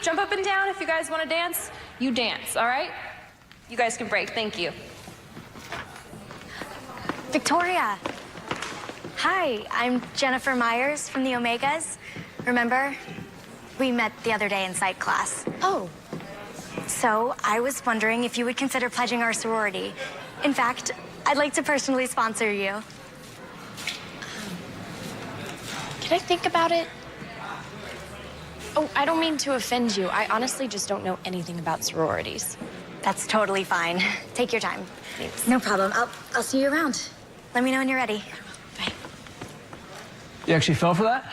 Jump up and down if you guys want to dance. You dance, all right? You guys can break. Thank you. Victoria. Hi, I'm Jennifer Myers from the Omegas. Remember? We met the other day in psych class. Oh. So I was wondering if you would consider pledging our sorority. In fact, I'd like to personally sponsor you. Can I think about it? Oh, I don't mean to offend you. I honestly just don't know anything about sororities. That's totally fine. Take your time. Thanks. No problem. I'll see you around. Let me know when you're ready. Bye. You actually fell for that?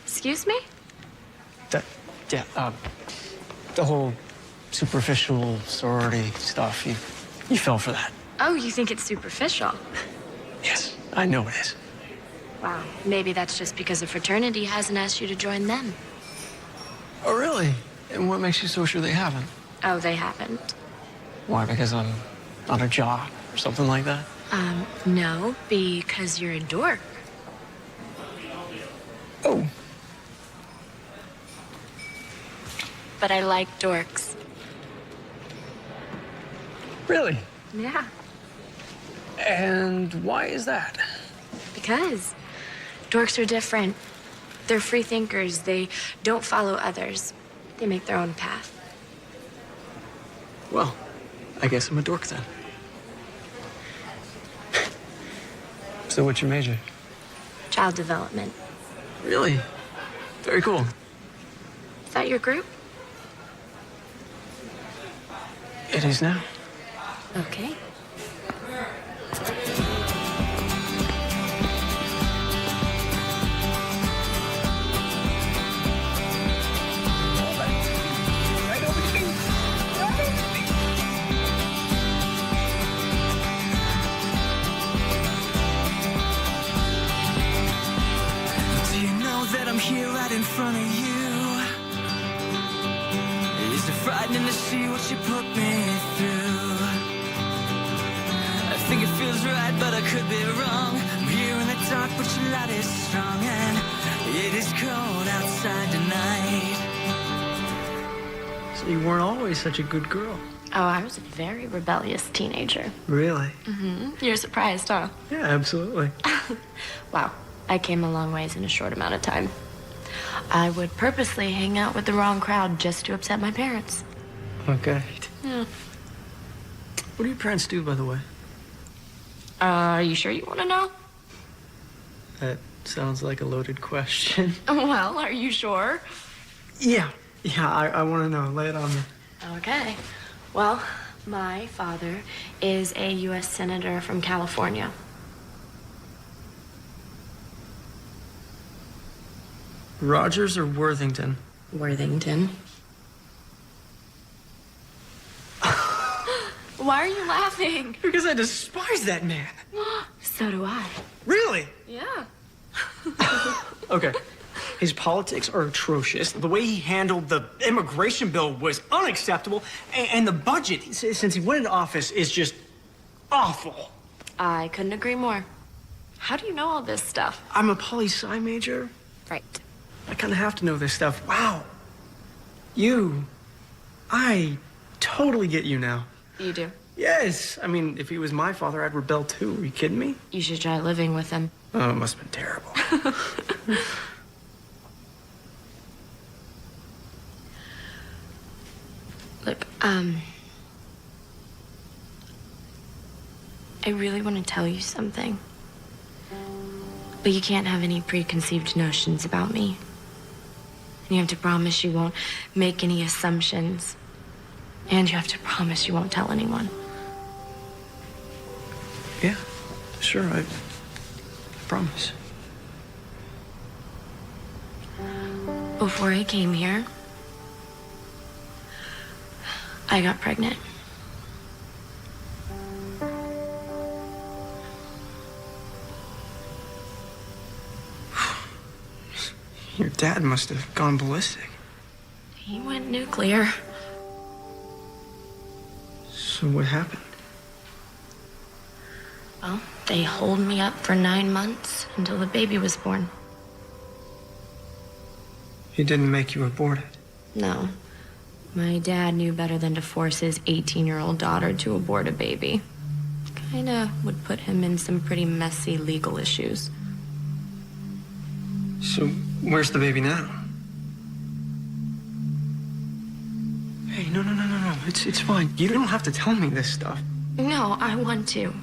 Excuse me? The whole superficial sorority stuff. You fell for that. Oh, you think it's superficial? Yes, I know it is. Wow, maybe that's just because a fraternity hasn't asked you to join them. Oh, really? And what makes you so sure they haven't? Oh, they haven't? Why, because I'm on a job or something like that? No, because you're a dork. Oh. But I like dorks. Really? Yeah. And why is that? Because dorks are different. They're free thinkers. They don't follow others. They make their own path. Well, I guess I'm a dork then. So what's your major? Child development. Really? Very cool. Is that your group? It is now. Okay. I'm here right in front of you. Is it frightening to see what you put me through? I think it feels right, but I could be wrong. I'm here in the dark, but your light is strong, and it is cold outside tonight. So you weren't always such a good girl. Oh, I was a very rebellious teenager. Really? Mm-hmm. You're surprised, huh? Yeah, absolutely. Wow. I came a long ways in a short amount of time. I would purposely hang out with the wrong crowd just to upset my parents. Okay. Yeah. What do your parents do, by the way? Are you sure you want to know? That sounds like a loaded question. Well, are you sure? Yeah, I want to know. Lay it on me. Okay. Well, my father is a U.S. Senator from California. Rogers or Worthington? Worthington. Why are you laughing? Because I despise that man. So do I. Really? Yeah. Okay. His politics are atrocious. The way he handled the immigration bill was unacceptable. And the budget, since he went into office, is just awful. I couldn't agree more. How do you know all this stuff? I'm a poli-sci major. Right. I kind of have to know this stuff. Wow. I totally get you now. You do? Yes. I mean, if he was my father, I'd rebel too. Are you kidding me? You should try living with him. Oh, it must have been terrible. Look, I really want to tell you something. But you can't have any preconceived notions about me. And you have to promise you won't make any assumptions. And you have to promise you won't tell anyone. Yeah, sure, I promise. Before I came here, I got pregnant. Your dad must have gone ballistic. He went nuclear. So what happened? Well, they holed me up for 9 months until the baby was born. He didn't make you abort it. No. My dad knew better than to force his 18-year-old daughter to abort a baby. Kinda would put him in some pretty messy legal issues. So, where's the baby now? Hey, no. It's fine. You don't have to tell me this stuff. No, I want to.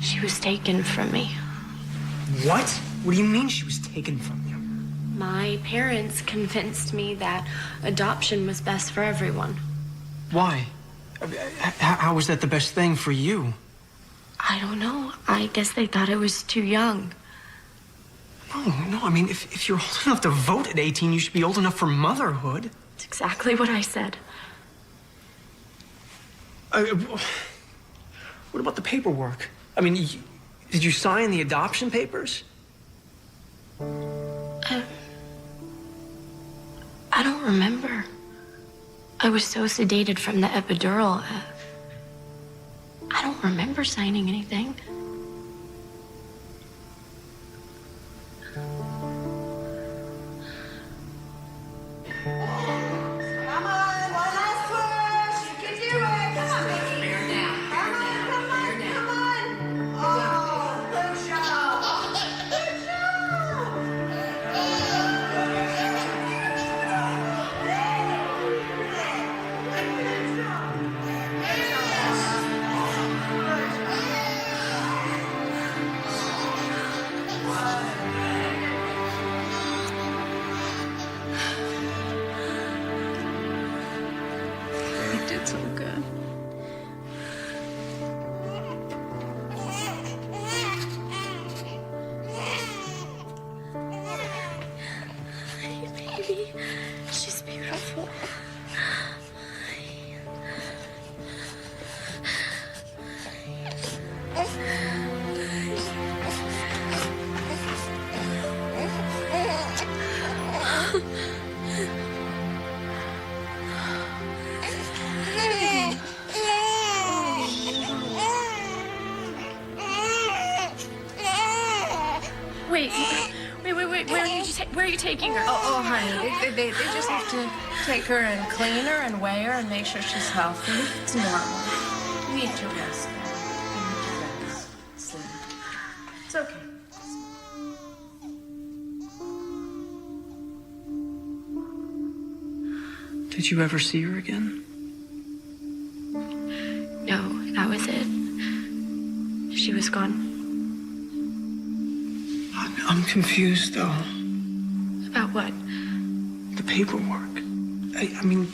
She was taken from me. What? What do you mean she was taken from you? My parents convinced me that adoption was best for everyone. Why? How was that the best thing for you? I don't know. I guess they thought I was too young. No. I mean, if you're old enough to vote at 18, you should be old enough for motherhood. It's exactly what I said. What about the paperwork? I mean, did you sign the adoption papers? I don't remember. I was so sedated from the epidural. I don't remember signing anything. Come on, one last push. You can do it. Come on, baby. Bear down. Come on. Oh, good job. Good You did so good. Baby, she's beautiful. Wait. Where are you taking her? Oh, honey, they just have to take her and clean her and weigh her and make sure she's healthy. It's normal. You need to rest. You need to rest. Sleep. It's okay. Did you ever see her again? No, that was it. She was gone. I'm confused, though. About what? The paperwork. I mean,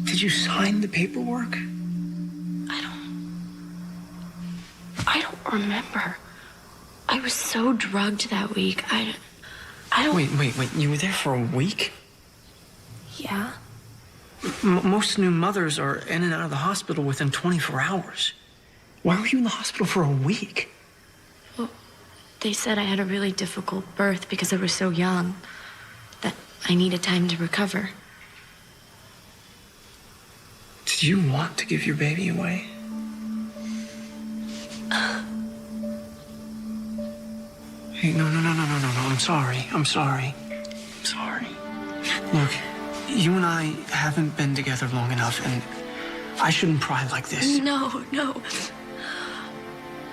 did you sign the paperwork? I don't remember. I was so drugged that week. I don't. Wait. You were there for a week? Yeah. Most new mothers are in and out of the hospital within 24 hours. Why were you in the hospital for a week? They said I had a really difficult birth because I was so young. That I needed time to recover. Did you want to give your baby away? Hey, no. I'm sorry. Look, you and I haven't been together long enough, and I shouldn't pry like this. No.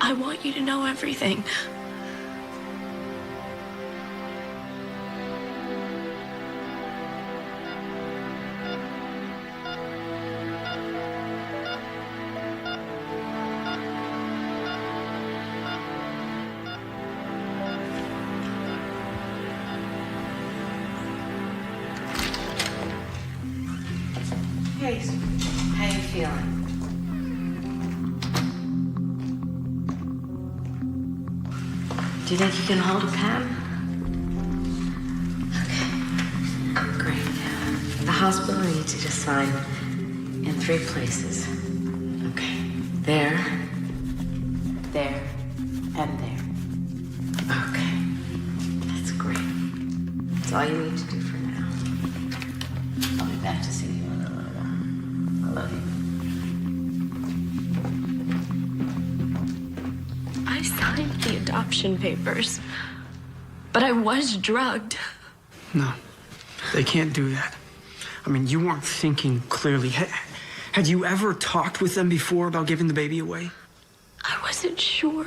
I want you to know everything. Hey, how you feeling? Do you think you can hold a Pam? Okay, great. The hospital needs you to sign in 3 places. Okay, there, and there. Okay, that's great. That's all you need to do for now. I'll be back to see you in a little while. I love you. I signed the adoption adoption papers. But I was drugged. No, they can't do that. I mean, you weren't thinking clearly. Had you ever talked with them before about giving the baby away? I wasn't sure.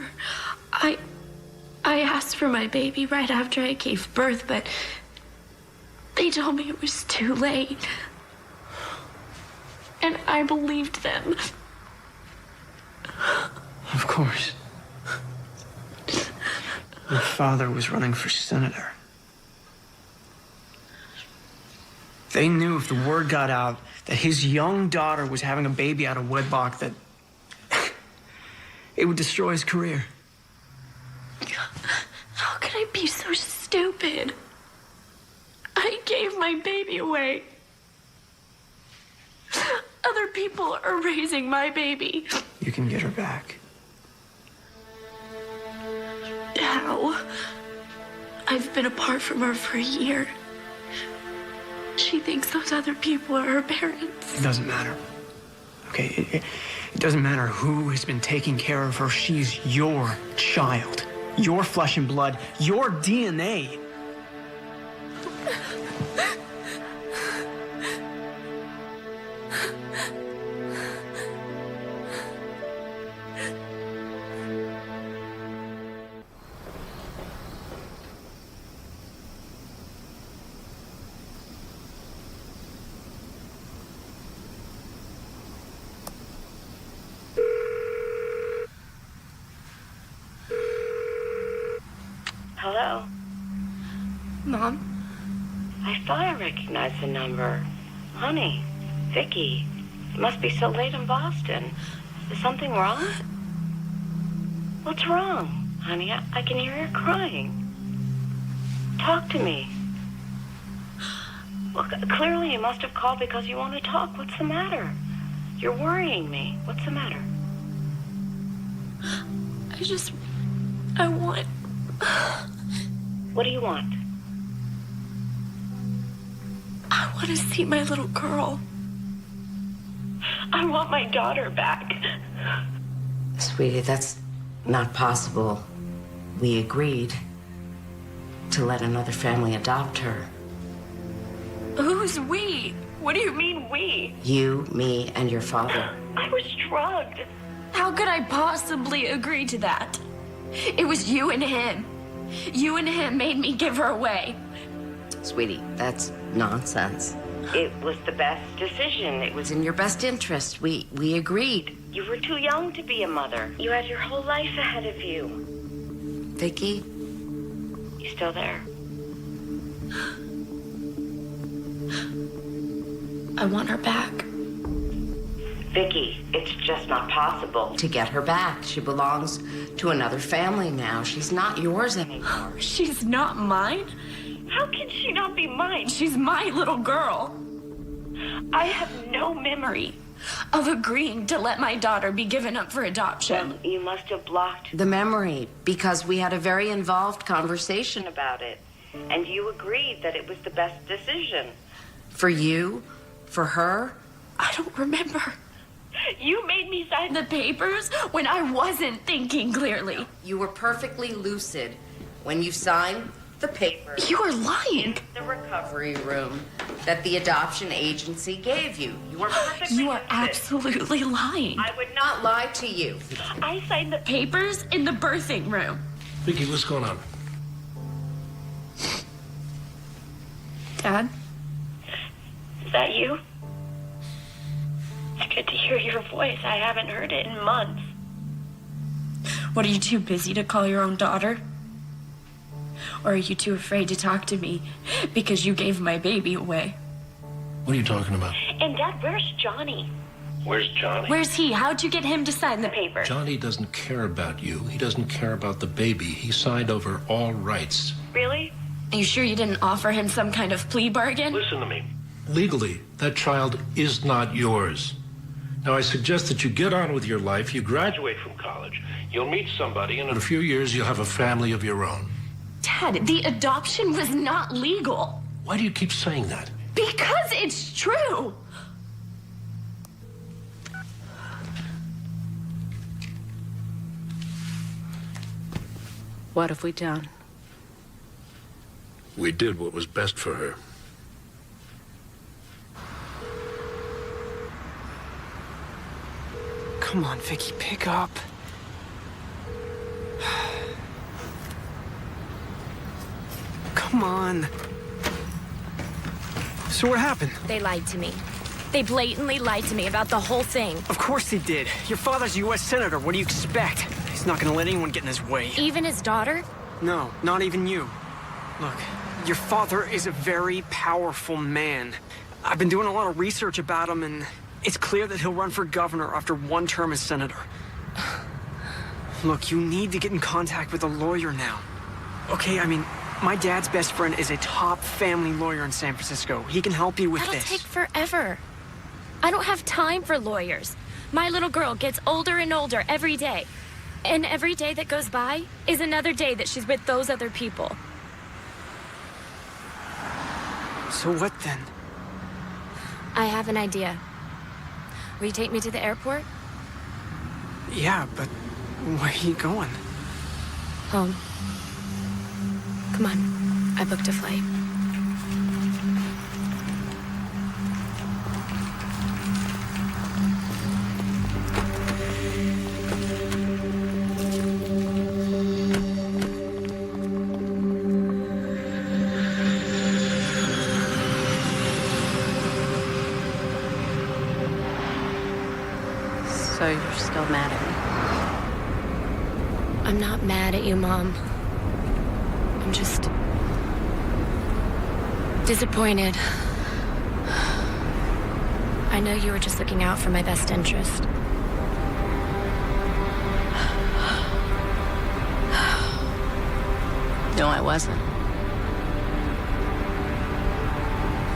I asked for my baby right after I gave birth, but they told me it was too late. And I believed them. Of course. Your father was running for senator. They knew if the word got out that his young daughter was having a baby out of wedlock, that it would destroy his career. How could I be so stupid? I gave my baby away. Other people are raising my baby. You can get her back. How? I've been apart from her for a year. She thinks those other people are her parents. It doesn't matter. Okay, it doesn't matter who has been taking care of her. She's your child. Your flesh and blood. Your DNA. Hello? Mom? I thought I recognized the number. Honey, Vicky, it must be so late in Boston. Is something wrong? What's wrong? Honey, I can hear you crying. Talk to me. Well, clearly you must have called because you want to talk. What's the matter? You're worrying me. What's the matter? I want... What do you want? I want to see my little girl. I want my daughter back. Sweetie, that's not possible. We agreed to let another family adopt her. Who's we? What do you mean we? You, me, and your father. I was drugged. How could I possibly agree to that? It was you and him. You and him made me give her away. Sweetie, that's nonsense. It was the best decision. It It was was in your best interest. We agreed. You were too young to be a mother. You had your whole life ahead of you. Vicky, You still there? I want her back. Vicky, it's just not possible. to get her back. She belongs to another family now. She's not yours anymore. She's not mine? How can she not be mine? She's my little girl. I have no memory of agreeing to let my daughter be given up for adoption. You must have blocked The memory, because we had a very involved conversation about it. And you agreed that it was the best decision. for you, for her. I don't remember. You made me sign the papers when I wasn't thinking clearly. You were perfectly lucid when you signed the paper You are lying. in the recovery room that the adoption agency gave you. You were perfectly You are lucid. absolutely lying. I would not lie to you. I signed the papers in the birthing room. Vicky, what's going on? Dad? Is that you? It's good to hear your voice. I haven't heard it in months. What, are you too busy to call your own daughter? Or are you too afraid to talk to me because you gave my baby away? What are you talking about? And Dad, where's Johnny? Where's Johnny? Where's he? How'd you get him to sign the paper? Johnny doesn't care about you. He doesn't care about the baby. He signed over all rights. Really? Are you sure you didn't offer him some kind of plea bargain? Listen to me. Legally, that child is not yours. Now, I suggest that you get on with your life. You graduate from college. You'll meet somebody, and in a few years, you'll have a family of your own. Dad, the adoption was not legal. Why do you keep saying that? Because it's true. What have we done? We did what was best for her. Come on, Vicky, pick up. Come on. So what happened? They lied to me. They blatantly lied to me about the whole thing. Of course they did. Your father's a U.S. Senator. What do you expect? He's not gonna let anyone get in his way. Even his daughter? No, not even you. Look, your father is a very powerful man. I've been doing a lot of research about him, and it's clear that he'll run for governor after one term as senator. Look, you need to get in contact with a lawyer now. Okay, I mean, my dad's best friend is a top family lawyer in San Francisco. He can help you with That'll this. take forever. I don't have time for lawyers. My little girl gets older and older every day. And every day that goes by is another day that she's with those other people. So what then? I have an idea. Will you take me to the airport? Yeah, but where are you going? Home. Come on. I booked a flight. So you're still mad at me? I'm not mad at you, Mom. I'm just disappointed. I know you were just looking out for my best interest. No, I wasn't.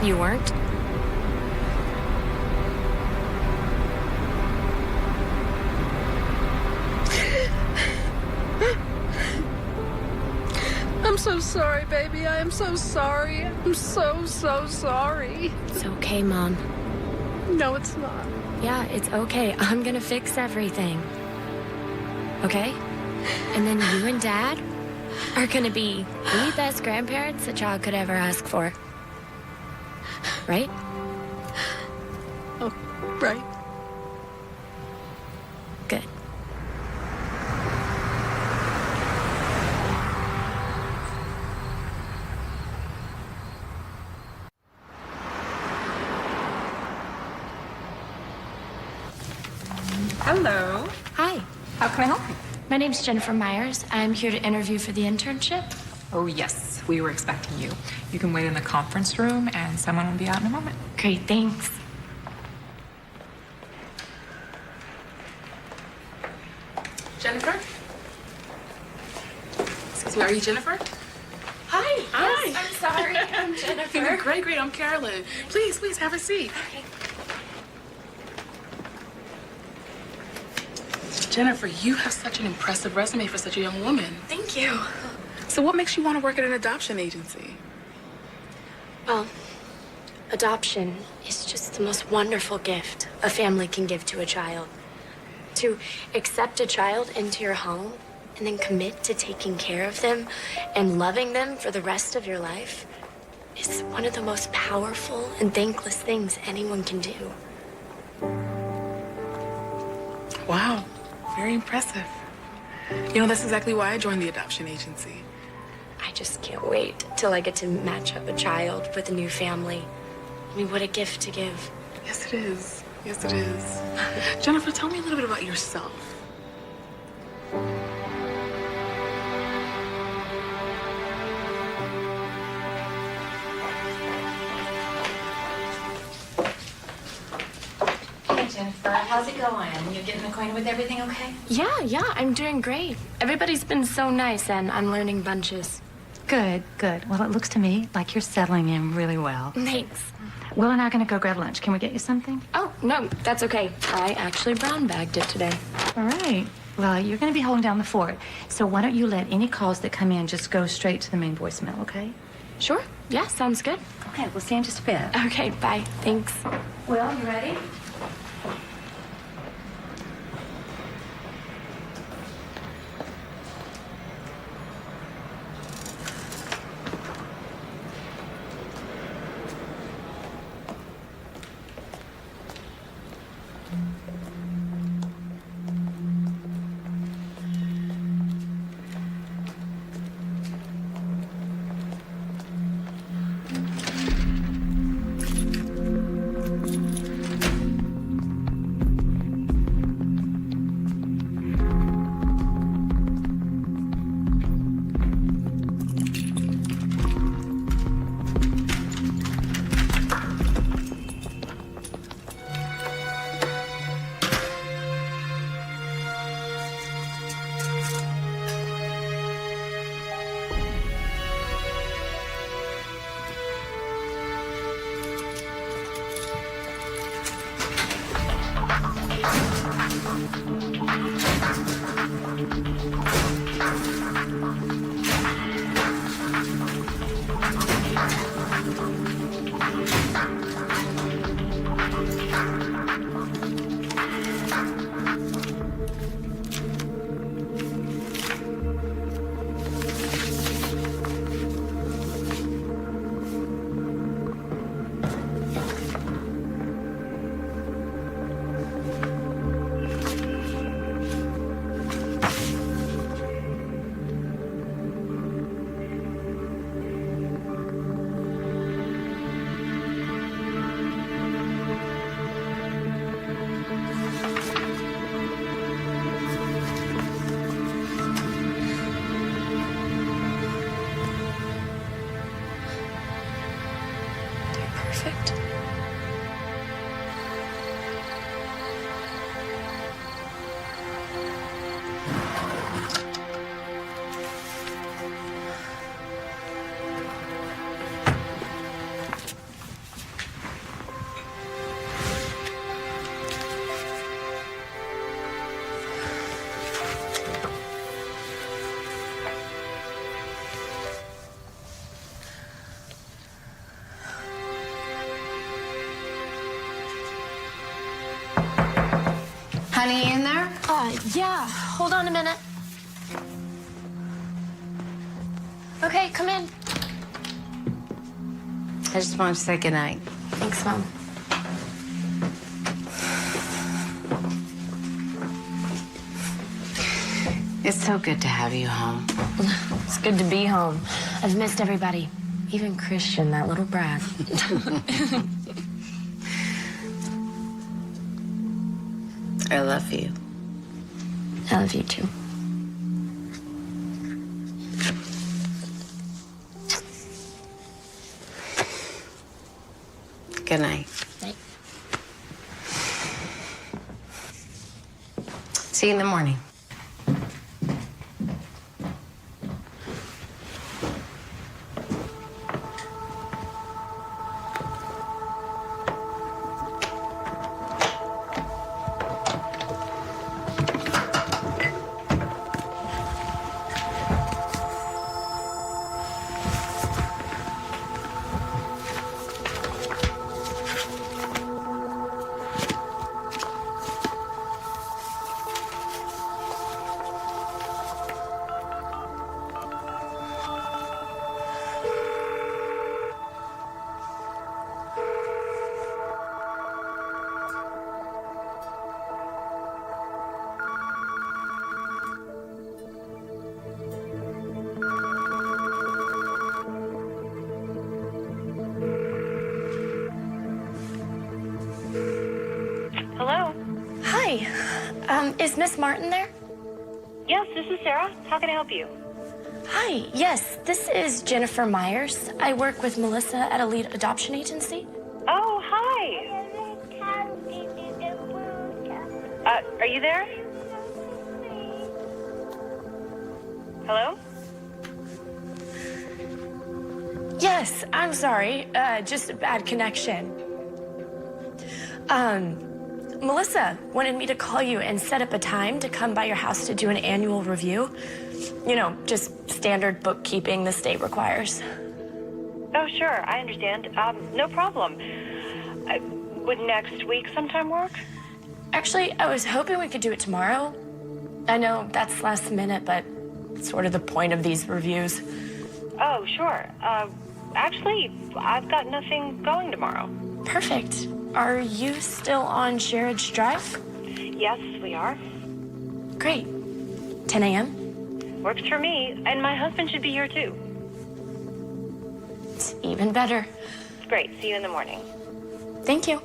You weren't? I'm so sorry, baby. I am so sorry. I'm so sorry. It's okay, Mom. No, it's not. Yeah, it's okay. I'm gonna fix everything. Okay? And then you and Dad are gonna be the best grandparents a child could ever ask for. Right? Oh, right. Good. Hello. Hi. How can I help you? My name's Jennifer Myers. I'm here to interview for the internship. Oh, yes. We were expecting you. You can wait in the conference room, and someone will be out in a moment. Great, thanks. Jennifer? Excuse me, are you Jennifer? Hi. Hi. Yes, I'm sorry. I'm Jennifer. Great. I'm Carolyn. Please, have a seat. Jennifer, you have such an impressive resume for such a young woman. Thank you. So what makes you want to work at an adoption agency? Well, adoption is just the most wonderful gift a family can give to a child. To accept a child into your home and then commit to taking care of them and loving them for the rest of your life is one of the most powerful and thankless things anyone can do. Wow, very impressive. You know, that's exactly why I joined the adoption agency. I just can't wait till I get to match up a child with a new family. I mean, what a gift to give. Yes, it is. Yes, it is. Jennifer, tell me a little bit about yourself. Hey, Jennifer, how's it going? You getting acquainted with everything okay? Yeah, I'm doing great. Everybody's been so nice and I'm learning bunches. Good. Well, it looks to me like you're settling in really well. Thanks. Will and I are going to go grab lunch. Can we get you something? Oh, no, that's okay. I actually brown bagged it today. All right. Well, you're going to be holding down the fort. So why don't you let any calls that come in just go straight to the main voicemail, okay? Sure. Yeah, sounds good. Okay, we'll see you in just a bit. Okay, bye. Thanks. Will, you ready? Perfect. Honey, in there? Yeah. Hold on a minute. Okay, come in. I just want to say goodnight. Thanks, Mom. It's so good to have you home. It's good to be home. I've missed everybody. Even Christian, that little brat. I love you. I love you too. Good night. Night. See you in the morning. Hello? Hi. Is Miss Martin there? Yes, this is Sarah. How can I help you? Hi. Yes, this is Jennifer Myers. I work with Melissa at Elite Adoption Agency. Oh, hi. Are you there? Hello? Yes, I'm sorry. Just a bad connection. Melissa wanted me to call you and set up a time to come by your house to do an annual review. You know, just standard bookkeeping the state requires. Oh, sure. I understand. No problem. Would next week sometime work? Actually, I was hoping we could do it tomorrow. I know that's last minute, but it's sort of the point of these reviews. Oh, sure. Actually, I've got nothing going tomorrow. Perfect. Are you still on Sherridge Drive? Yes, we are. Great. 10 a.m.? Works for me, and my husband should be here too. It's even better. Great. See you in the morning. Thank you.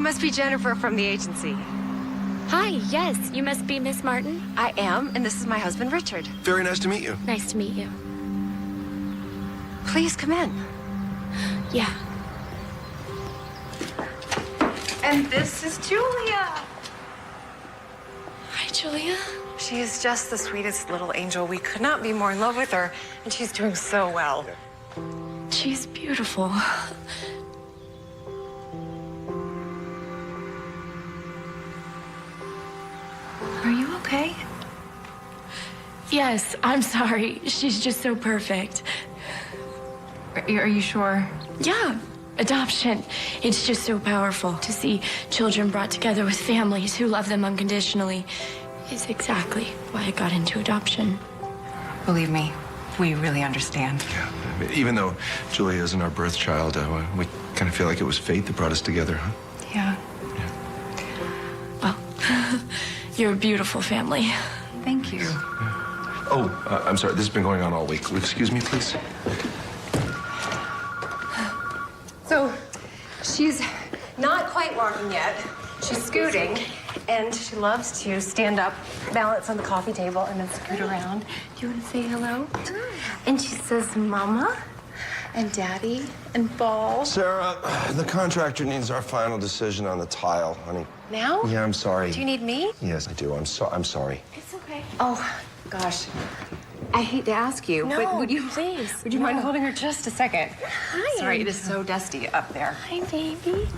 must be Jennifer from the agency. Hi, yes, you must be Miss Martin. I am, and this is my husband, Richard. Very nice to meet you. Nice to meet you. Please come in. Yeah. And this is Julia. Hi, Julia. She is just the sweetest little angel. We could not be more in love with her, and she's doing so well. She's beautiful. Are you okay? Yes, I'm sorry. She's just so perfect. Are you sure? Yeah, adoption. It's just so powerful to see children brought together with families who love them unconditionally. Is exactly why I got into adoption. Believe me, we really understand. Yeah. Even though Julia isn't our birth child, we kind of feel like it was fate that brought us together, huh? Yeah. Well, you're a beautiful family. Thank you. Oh, I'm sorry. This has been going on all week. Will you excuse me, please? So, she's not quite walking yet. She's scooting, and she loves to stand up, balance on the coffee table, and then scoot around. Do you want to say hello? And she says, Mama, and Daddy, and Ball. Sarah, the contractor needs our final decision on the tile, honey. Now? Yeah, I'm sorry. Do you need me? Yes, I do. I'm sorry. It's okay. Oh, gosh. I hate to ask you, No, but would you please? Would you mind holding her just a second? Hi. Sorry, it is so dusty up there. Hi, baby.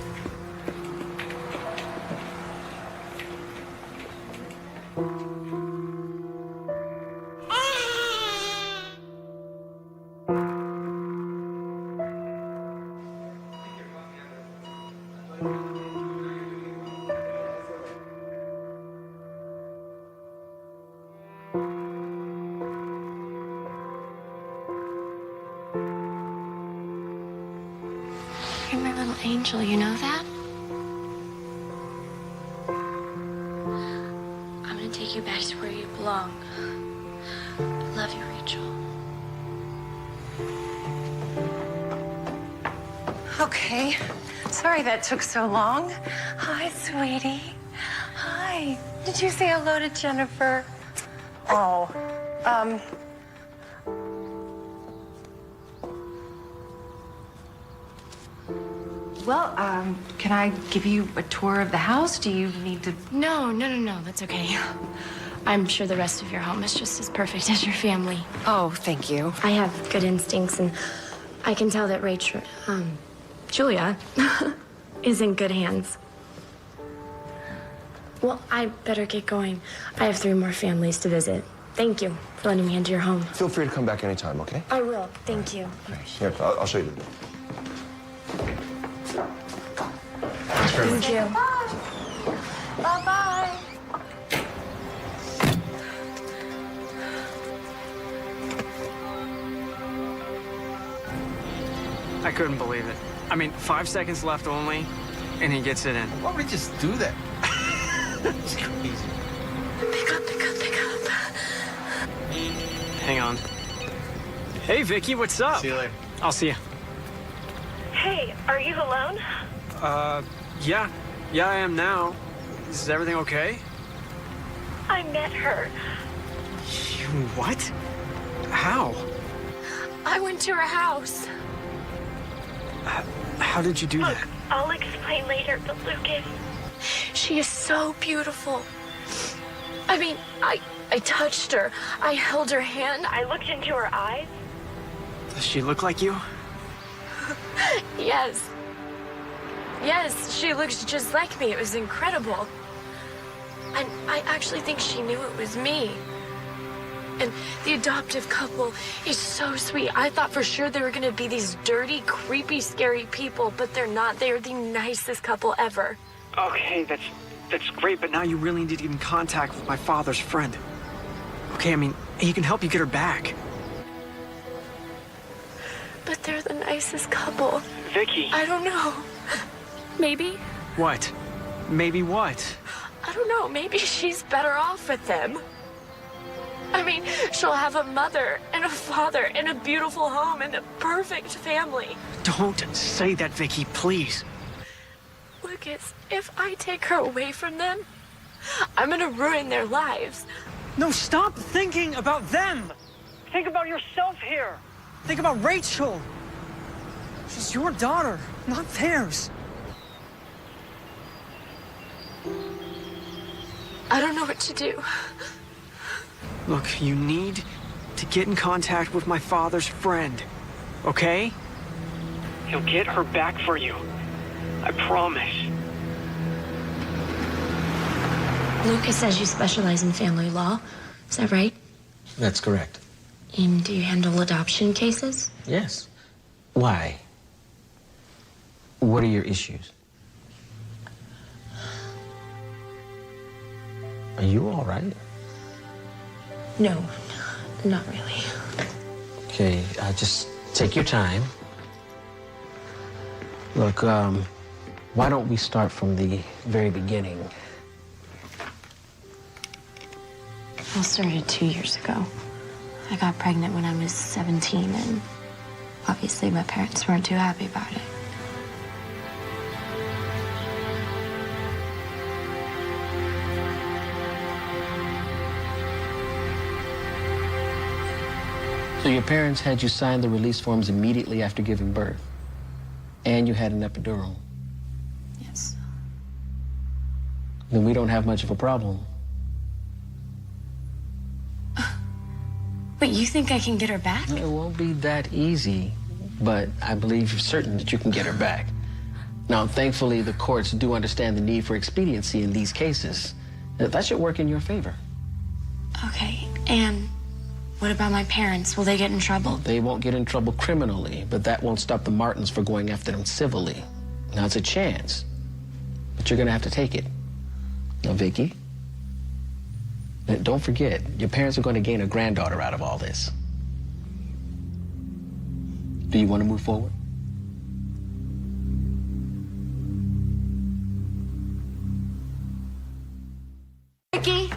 You're my little angel, you know that? I'm gonna take you back to where you belong. I love you, Rachel. Okay. Sorry that took so long. Hi, sweetie. Hi. Did you say hello to Jennifer? Oh, Well, can I give you a tour of the house? Do you need to? No, that's okay. I'm sure the rest of your home is just as perfect as your family. Oh, thank you. I have good instincts, and I can tell that Julia, is in good hands. Well, I better get going. I have 3 more families to visit. Thank you for letting me into your home. Feel free to come back anytime, okay? I will. Thank you. Here, I'll show you. Thank you. Bye-bye. I couldn't believe it. I mean, 5 seconds left only, and he gets it in. Why would he just do that? It's crazy. Pick up. Hang on. Hey, Vicky, what's up? See you later. I'll see you. Hey, are you alone? Yeah. Yeah, I am now. Is everything okay? I met her. You what? How? I went to her house. How did you do that? I'll explain later, but Lucas... She is so beautiful. I mean, I touched her. I held her hand. I looked into her eyes. Does she look like you? Yes. Yes, she looks just like me. It was incredible. And I actually think she knew it was me. And the adoptive couple is so sweet. I thought for sure they were going to be these dirty, creepy, scary people, but they're not. They are the nicest couple ever. Okay, that's great, but now you really need to get in contact with my father's friend. Okay, I mean, he can help you get her back. But they're the nicest couple. Vicky. I don't know. Maybe? What? Maybe what? I don't know. Maybe she's better off with them. I mean, she'll have a mother and a father and a beautiful home and a perfect family. Don't say that, Vicky, please. Look, Lucas, if I take her away from them, I'm gonna ruin their lives. No, stop thinking about them. Think about yourself here. Think about Rachel. She's your daughter, not theirs. I don't know what to do. Look, you need to get in contact with my father's friend, okay? He'll get her back for you. I promise. Lucas says you specialize in family law. Is that right? That's correct. And do you handle adoption cases? Yes. Why? What are your issues? Are you all right? No, not really. Okay, just take your time. Look, why don't we start from the very beginning? All started 2 years ago. I got pregnant when I was 17, and obviously my parents weren't too happy about it. So your parents had you sign the release forms immediately after giving birth, and you had an epidural. Yes. Then we don't have much of a problem. But you think I can get her back? It won't be that easy, but I believe you're certain that you can get her back. Now, thankfully, the courts do understand the need for expediency in these cases. That should work in your favor. Okay, and what about my parents? Will they get in trouble? They won't get in trouble criminally, but that won't stop the Martins from going after them civilly. Now, it's a chance, but you're gonna have to take it. Now, Vicky, don't forget, your parents are gonna gain a granddaughter out of all this. Do you want to move forward? Vicky,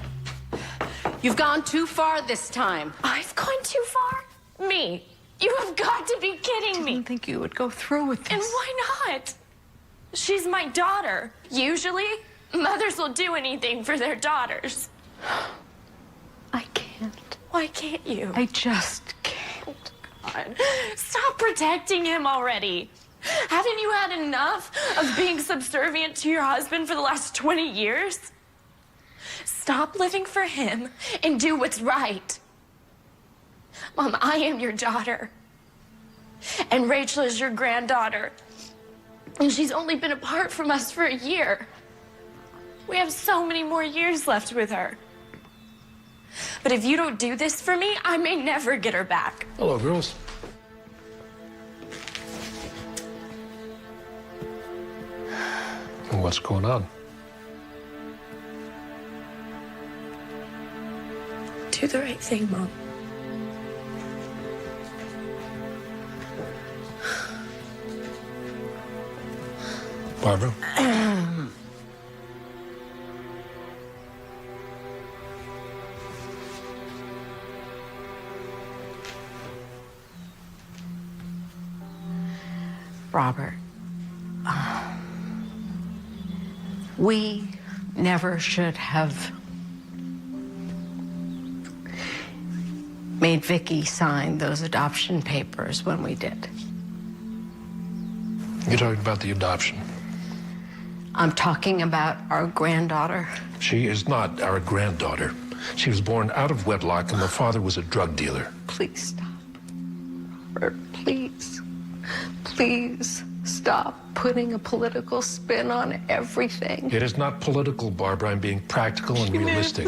you've gone too far this time. I've gone too far? Me? You have got to be kidding me. I didn't think you would go through with this. And why not? She's my daughter. Usually, mothers will do anything for their daughters. I can't. Why can't you? I just can't. God, stop protecting him already. Haven't you had enough of being subservient to your husband for the last 20 years? Stop living for him and do what's right. Mom, I am your daughter. And Rachel is your granddaughter. And she's only been apart from us for a year. We have so many more years left with her. But if you don't do this for me, I may never get her back. Hello, girls. What's going on? Do the right thing, Mom. Barbara? Robert, we never should have made Vicky sign those adoption papers when we did. You're talking about the adoption. I'm talking about our granddaughter. She is not our granddaughter. She was born out of wedlock, and the father was a drug dealer. Please stop. Robert, please. Please stop putting a political spin on everything. It is not political, Barbara. I'm being practical and realistic.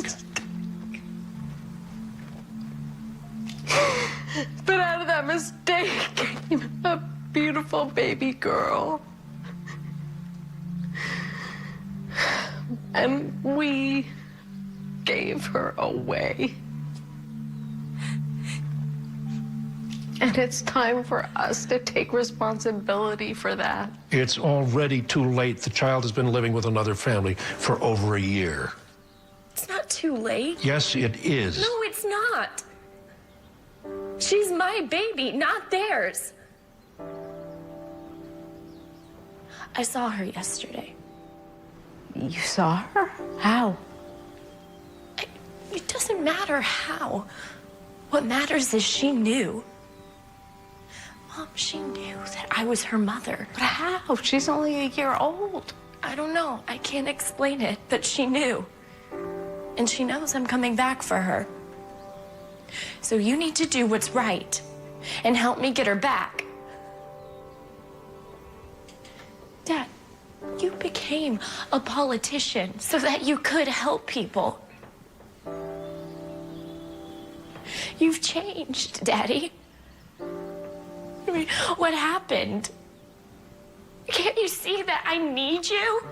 But out of that mistake came a beautiful baby girl. And we gave her away. And it's time for us to take responsibility for that. It's already too late. The child has been living with another family for over a year. It's not too late. Yes, it is. No, it's not. She's my baby, not theirs. I saw her yesterday. You saw her? How? It doesn't matter how. What matters is she knew. Mom, she knew that I was her mother. But how? She's only a year old. I don't know. I can't explain it, but she knew. And she knows I'm coming back for her. So you need to do what's right and help me get her back. Dad, you became a politician so that you could help people. You've changed, Daddy. I mean, what happened? Can't you see that I need you?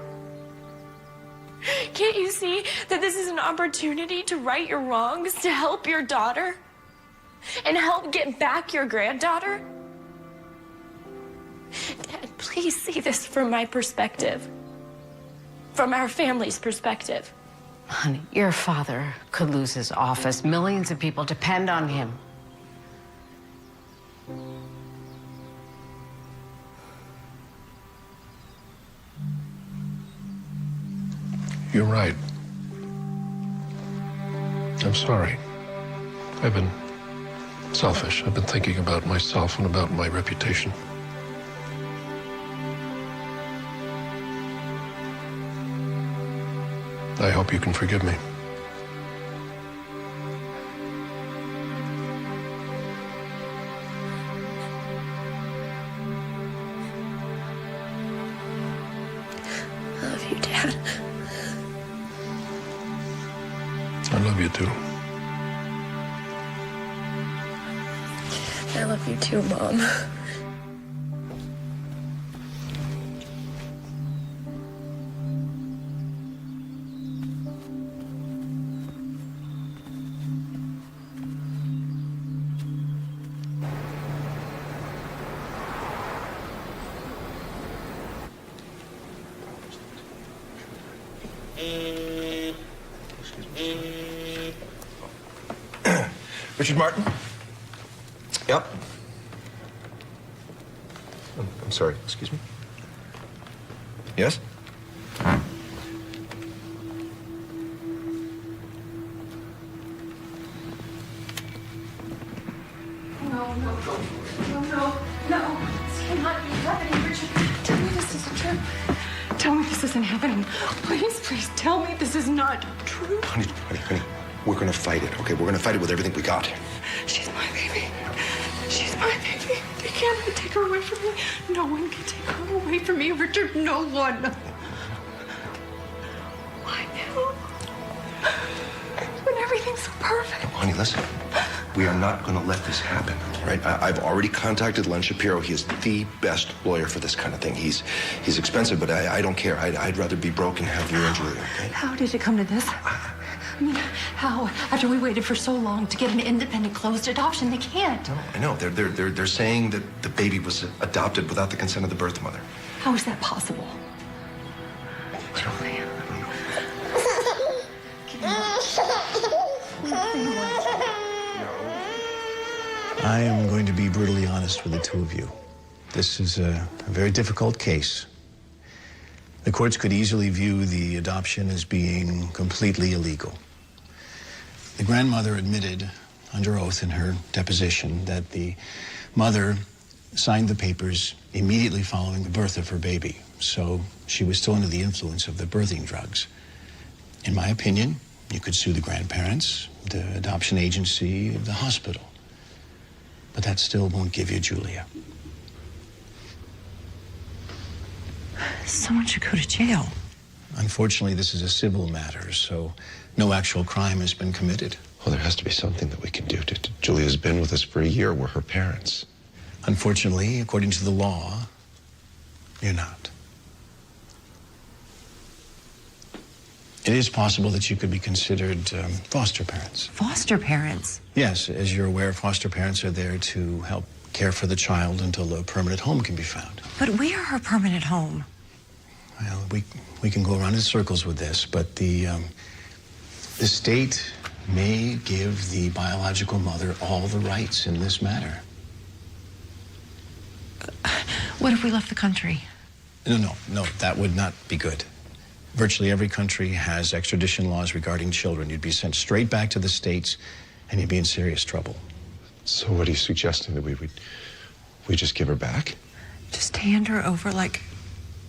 Can't you see that this is an opportunity to right your wrongs, to help your daughter, and help get back your granddaughter? Dad, please see this from my perspective, from our family's perspective. Honey, your father could lose his office. Millions of people depend on him. You're right. I'm sorry. I've been selfish. I've been thinking about myself and about my reputation. I hope you can forgive me. I love you, Dad. I love you too. I love you too, Mom. Richard Martin? Yep. I'm sorry, excuse me? Yes? No. This cannot be happening, Richard. Tell me this isn't true. Tell me this isn't happening. Please tell me this is not true. Honey, we're gonna fight it, okay? We're gonna fight it with everything we got. She's my baby. She's my baby. They can't take her away from me. No one can take her away from me, Richard. No one. Why now? When everything's so perfect. No, honey, listen. We are not gonna let this happen, right? I've already contacted Len Shapiro. He is the best lawyer for this kind of thing. He's expensive, but I don't care. I'd rather be broke and have your injury, okay? How did it come to this? I mean, how? After we waited for so long to get an independent, closed adoption, they can't. No, I know. They're saying that the baby was adopted without the consent of the birth mother. How is that possible? Julia. I am going to be brutally honest with the two of you. This is a very difficult case. The courts could easily view the adoption as being completely illegal. The grandmother admitted under oath in her deposition that the mother signed the papers immediately following the birth of her baby. So she was still under the influence of the birthing drugs. In my opinion, you could sue the grandparents, the adoption agency, the hospital. But that still won't give you Julia. Someone should go to jail. Unfortunately, this is a civil matter, so no actual crime has been committed. Well, there has to be something that we can do. Julia's been with us for a year. We're her parents. Unfortunately, according to the law, you're not. It is possible that you could be considered foster parents. Foster parents? Yes, as you're aware, foster parents are there to help care for the child until a permanent home can be found. But we are her permanent home. Well, we can go around in circles with this, but the state may give the biological mother all the rights in this matter. What if we left the country? No, that would not be good. Virtually every country has extradition laws regarding children. You'd be sent straight back to the States, and you'd be in serious trouble. So what are you suggesting, that we just give her back? Just hand her over like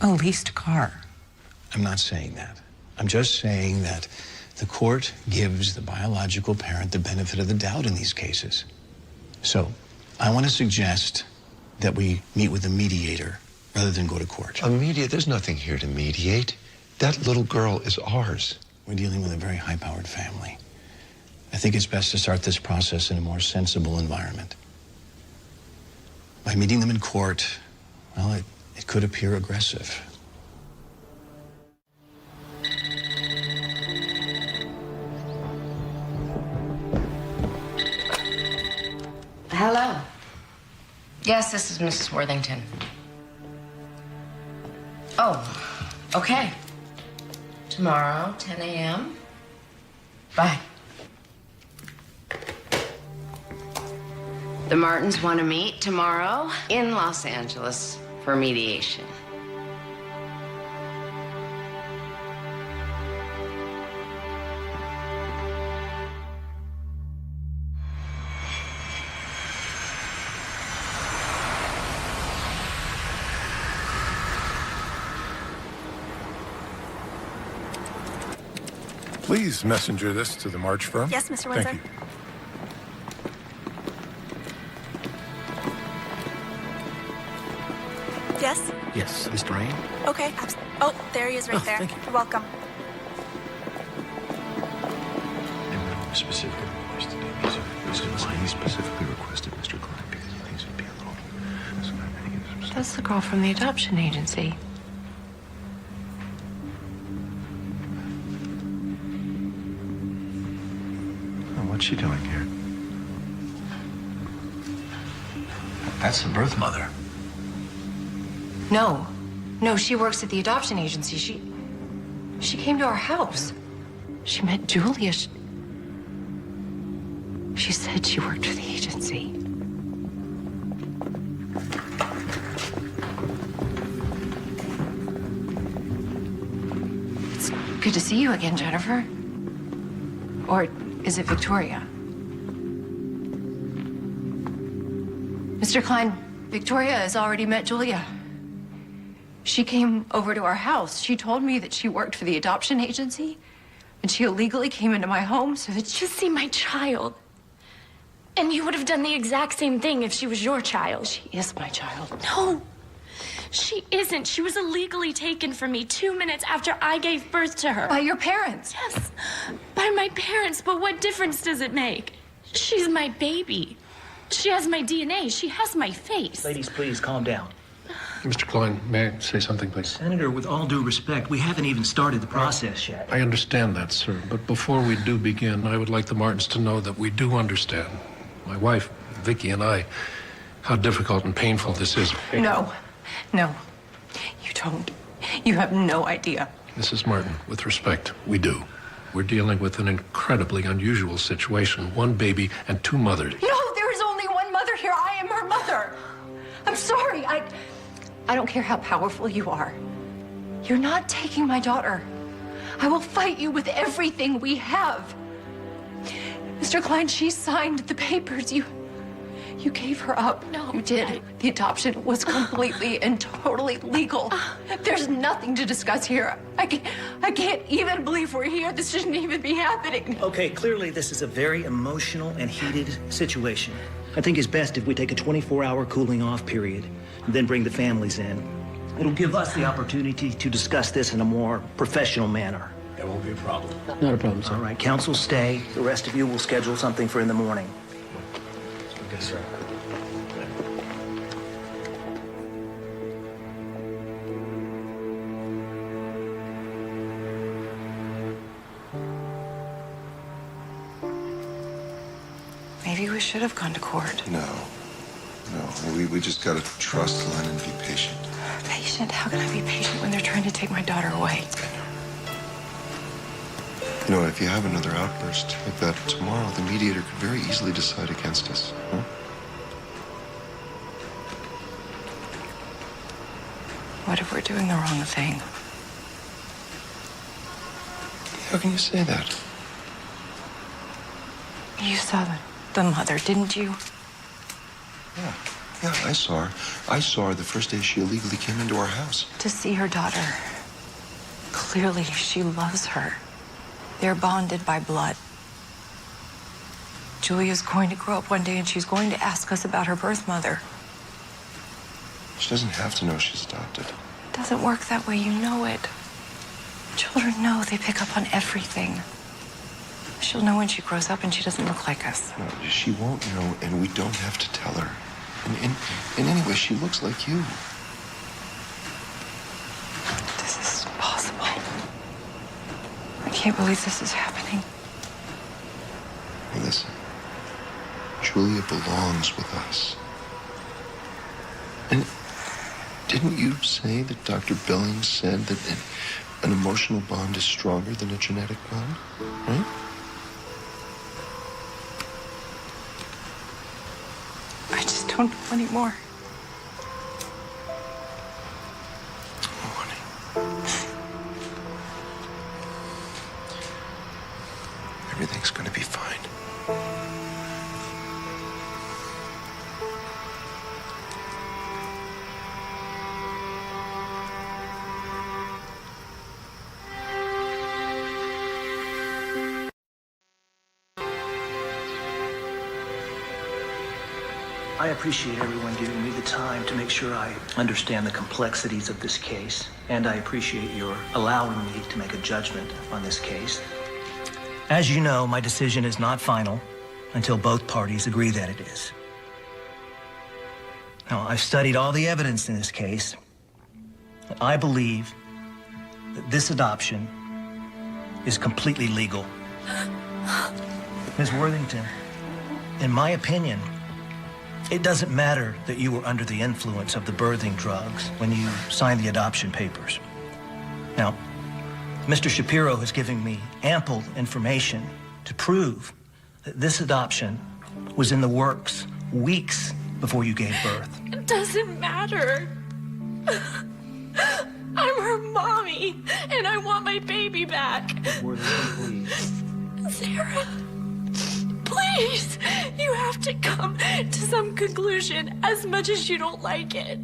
a leased car. I'm not saying that. I'm just saying that the court gives the biological parent the benefit of the doubt in these cases. So I want to suggest that we meet with a mediator rather than go to court. A mediator? There's nothing here to mediate. That little girl is ours. We're dealing with a very high-powered family. I think it's best to start this process in a more sensible environment. By meeting them in court, well, it could appear aggressive. Hello. Yes, this is Mrs. Worthington. Oh, okay. Tomorrow, 10 a.m. Bye. The Martins want to meet tomorrow in Los Angeles for mediation. Please messenger this to the March firm. Yes, Mr. Windsor. Thank you. Yes? Yes, Mr. Rain? Okay. Oh, there he is right there. Thank you. You're welcome. Specifically requested he specifically requested Mr. Klein because he thinks it'd be a little... That's the girl from the adoption agency. What's she doing here? That's the birth mother. No. No, she works at the adoption agency. She came to our house. She met Julia. She said she worked for the agency. It's good to see you again, Jennifer. Or is it Victoria? Mr. Klein, Victoria has already met Julia. She came over to our house. She told me that she worked for the adoption agency, and she illegally came into my home so that To see my child. And you would have done the exact same thing if she was your child. She is my child. No, she isn't. She was illegally taken from me 2 minutes after I gave birth to her. By your parents? Yes, by my parents. But what difference does it make? She's my baby. She has my DNA. She has my face. Ladies, please calm down. Mr. Klein, may I say something, please? Senator, with all due respect, we haven't even started the process yet. I understand that, sir. But before we do begin, I would like the Martins to know that we do understand, my wife, Vicky, and I, how difficult and painful this is. No, you don't. You have no idea. Mrs. Martin, with respect, we do. We're dealing with an incredibly unusual situation. One baby and two mothers. No, there is only one mother here. I am her mother. I'm sorry. I don't care how powerful you are. You're not taking my daughter. I will fight you with everything we have. Mr. Klein, she signed the papers. You gave her up. No. You did. The adoption was completely and totally legal. There's nothing to discuss here. I can't even believe we're here. This shouldn't even be happening. Okay, clearly this is a very emotional and heated situation. I think it's best if we take a 24-hour cooling off period and then bring the families in. It'll give us the opportunity to discuss this in a more professional manner. There won't be a problem. Not a problem, sir. All right, counsel stay. The rest of you will schedule something for in the morning. Yes, sir. Maybe we should have gone to court. No. We just gotta trust Len and be patient. Patient? How can I be patient when they're trying to take my daughter away? You know, if you have another outburst like that tomorrow, the mediator could very easily decide against us. Huh? What if we're doing the wrong thing? How can you say that? You saw the mother, didn't you? Yeah, I saw her. I saw her the first day she illegally came into our house. To see her daughter. Clearly, she loves her. They're bonded by blood. Julia's going to grow up one day and she's going to ask us about her birth mother. She doesn't have to know she's adopted. It doesn't work that way, you know it. Children know, they pick up on everything. She'll know when she grows up and she doesn't look like us. No, she won't know, and we don't have to tell her. And anyway, she looks like you. This is possible. I can't believe this is happening. Hey, listen. Julia belongs with us. And didn't you say that Dr. Billings said that an emotional bond is stronger than a genetic bond? Right? I just don't know anymore. Oh, honey. Everything's gonna be fine. I appreciate everyone giving me the time to make sure I understand the complexities of this case, and I appreciate your allowing me to make a judgment on this case. As you know, my decision is not final until both parties agree that it is. Now, I've studied all the evidence in this case. I believe that this adoption is completely legal. Ms. Worthington, in my opinion, it doesn't matter that you were under the influence of the birthing drugs when you signed the adoption papers. Now, Mr. Shapiro has given me ample information to prove that this adoption was in the works weeks before you gave birth. It doesn't matter. I'm her mommy, and I want my baby back. Sarah, please, you have to come to some conclusion as much as you don't like it,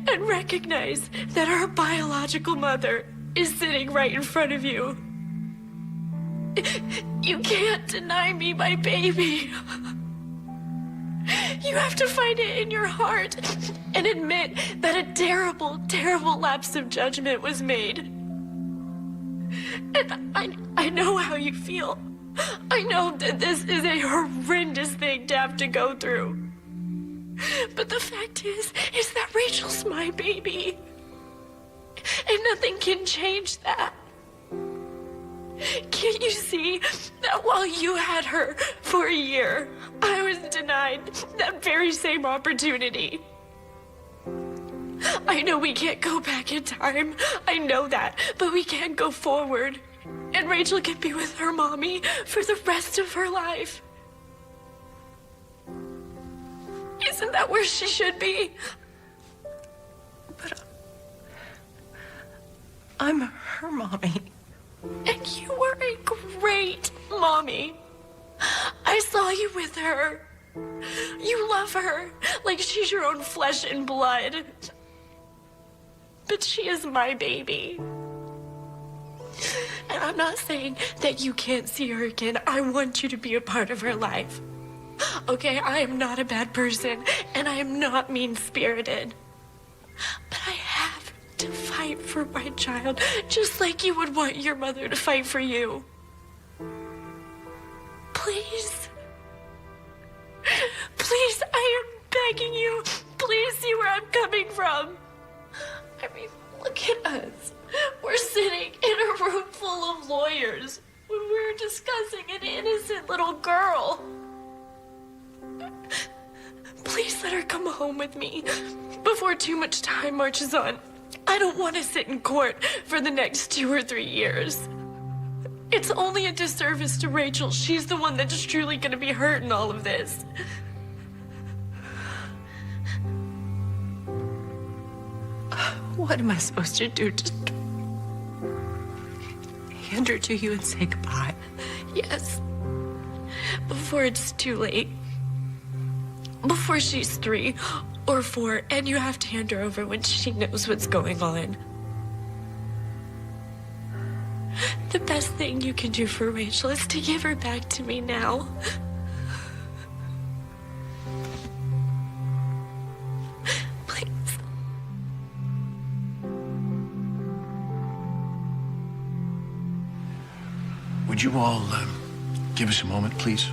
and recognize that our biological mother is sitting right in front of you. You can't deny me my baby. You have to find it in your heart and admit that a terrible, terrible lapse of judgment was made. And I know how you feel. I know that this is a horrendous thing to have to go through. But the fact is that Rachel's my baby. And nothing can change that. Can't you see that while you had her for a year, I was denied that very same opportunity? I know we can't go back in time. I know that. But we can go forward. And Rachel can be with her mommy for the rest of her life. Isn't that where she should be? But I'm her mommy. And you were a great mommy. I saw you with her. You love her like she's your own flesh and blood. But she is my baby. And I'm not saying that you can't see her again. I want you to be a part of her life. Okay, I am not a bad person, and I am not mean-spirited. But I have to fight for my child, just like you would want your mother to fight for you. Please. Please, I am begging you. Please see where I'm coming from. I mean, look at us. We're sitting in a room full of lawyers when we're discussing an innocent little girl. Please let her come home with me before too much time marches on. I don't want to sit in court for the next 2 or 3 years. It's only a disservice to Rachel. She's the one that's truly going to be hurt in all of this. What am I supposed to do? Just hand her to you and say goodbye? Yes. Before it's too late. Before she's 3 or 4, and you have to hand her over when she knows what's going on. The best thing you can do for Rachel is to give her back to me now. Please. Would you all give us a moment, please?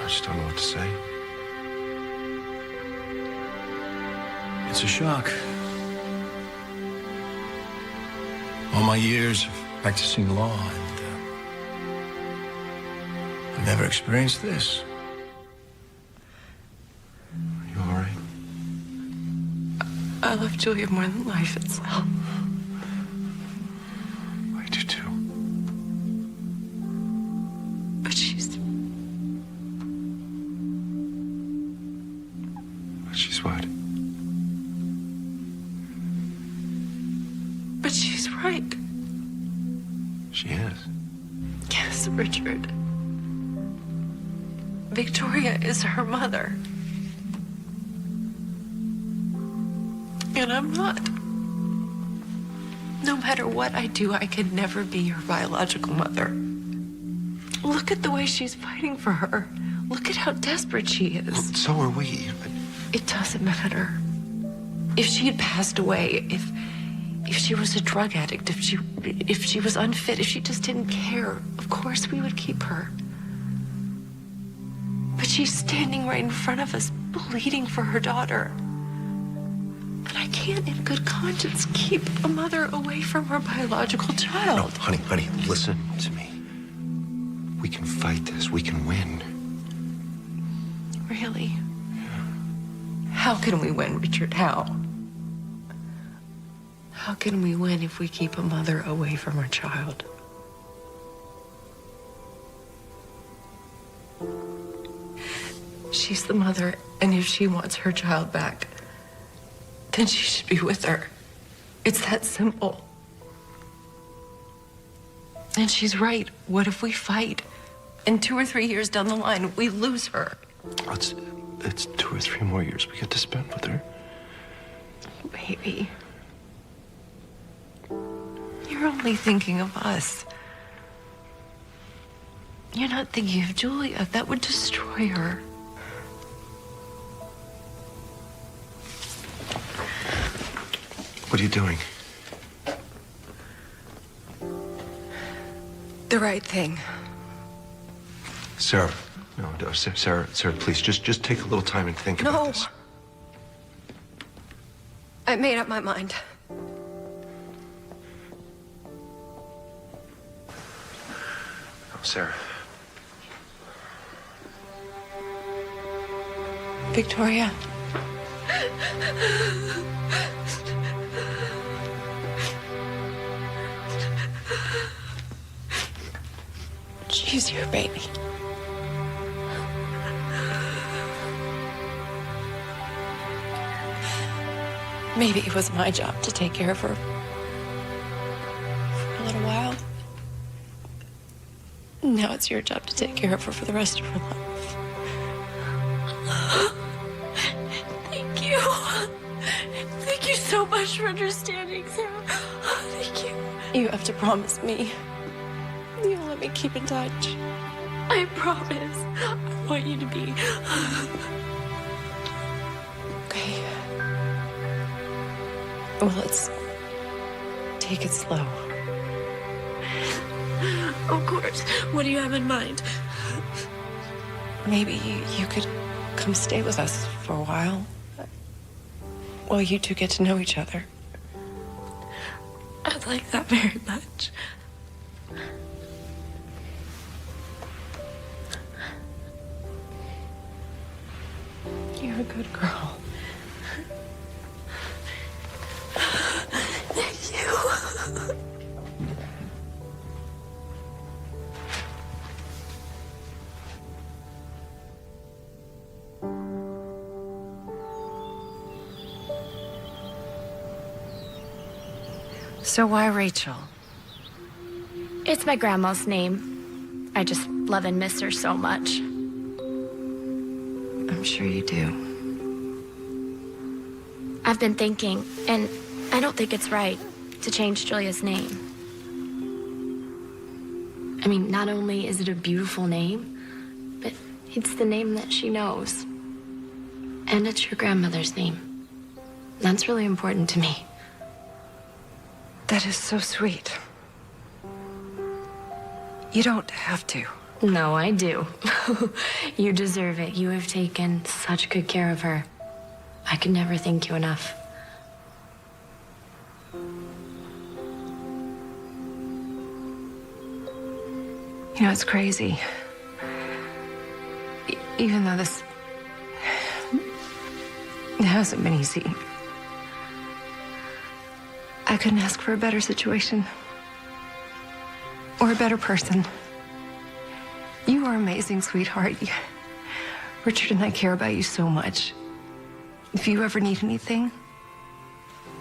I just don't know what to say. It's a shock. All my years of practicing law, and I've never experienced this. Are you all right? I love Julia more than life itself. I do too. But she's... She's what? But she's right. She is. Yes, Richard. Victoria is her mother. And I'm not. No matter what I do, I could never be her biological mother. Look at the way she's fighting for her. Look at how desperate she is. So are we. It doesn't matter. If she had passed away, if she was a drug addict, if she was unfit, if she just didn't care, of course we would keep her. But she's standing right in front of us, bleeding for her daughter. And I can't in good conscience keep a mother away from her biological child. No, honey, listen to me. We can fight this. We can win. Really? How can we win, Richard? How? How can we win if we keep a mother away from her child? She's the mother, and if she wants her child back, then she should be with her. It's that simple. And she's right. What if we fight? And 2 or 3 years down the line, we lose her. It's 2 or 3 more years we get to spend with her. Baby. You're only thinking of us. You're not thinking of Julia. That would destroy her. What are you doing? The right thing. Sarah. No, Sarah, please, just take a little time and think about this. I made up my mind. Oh, Sarah. Victoria. She's your baby. Maybe it was my job to take care of her for a little while. Now it's your job to take care of her for the rest of her life. Thank you. Thank you so much for understanding, Sarah. Thank you. You have to promise me you'll let me keep in touch. I promise. I want you to be. Okay. Well, let's take it slow. Of course. What do you have in mind? Maybe you could come stay with us for a while. While you two get to know each other. I'd like that very much. You're a good girl. Thank you. So why Rachel? It's my grandma's name. I just love and miss her so much. I'm sure you do. I've been thinking, and I don't think it's right to change Julia's name. I mean, not only is it a beautiful name, but it's the name that she knows. And it's your grandmother's name. That's really important to me. That is so sweet. You don't have to. No, I do. You deserve it. You have taken such good care of her. I could never thank you enough. You know, it's crazy. Even though this hasn't been easy, I couldn't ask for a better situation or a better person. You are amazing, sweetheart. Richard and I care about you so much. If you ever need anything,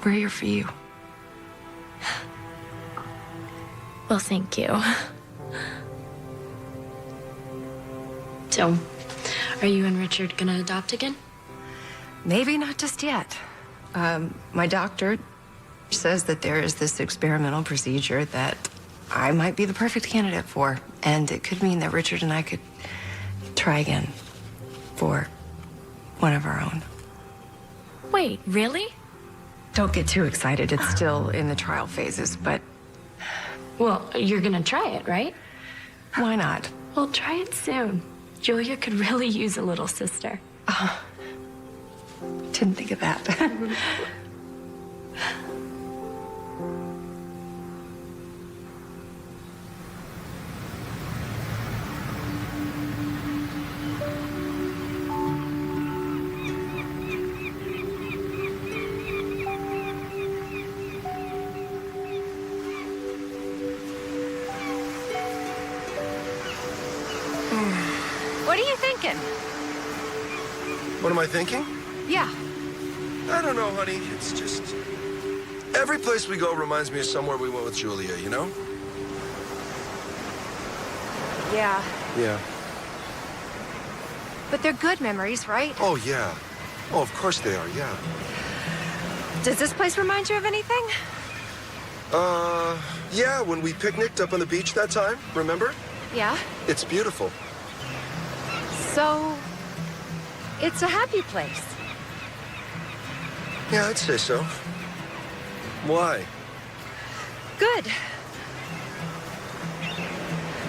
we're here for you. Well, thank you. So, are you and Richard gonna adopt again? Maybe not just yet. My doctor says that there is this experimental procedure that I might be the perfect candidate for, and it could mean that Richard and I could try again for one of our own. Wait, really? Don't get too excited. It's still in the trial phases, but... Well, you're gonna try it, right? Why not? Well, try it soon. Julia could really use a little sister. Oh, didn't think of that. What are you thinking? What am I thinking? Yeah. I don't know, honey. It's just... Every place we go reminds me of somewhere we went with Julia, you know? Yeah, Yeah. but they're good memories, right? Oh, yeah. Oh, of course they are, yeah. Does this place remind you of anything? Yeah, when we picnicked up on the beach that time, remember? Yeah. It's beautiful. So, it's a happy place. Yeah, I'd say so. Why? Good.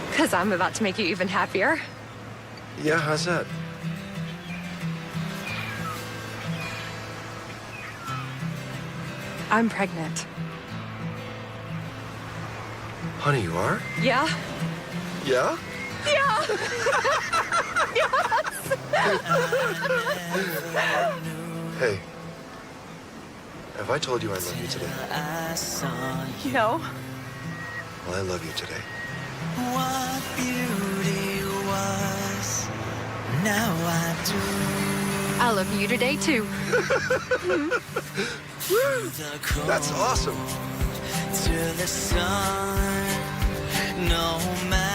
Because I'm about to make you even happier. Yeah, how's that? I'm pregnant. Honey, you are? Yeah? Yeah? Yeah! Hey. Have I told you I love you today? No. Well, I love you today. What beauty was, now I do. I love you today, too. That's awesome. To the sun, no matter.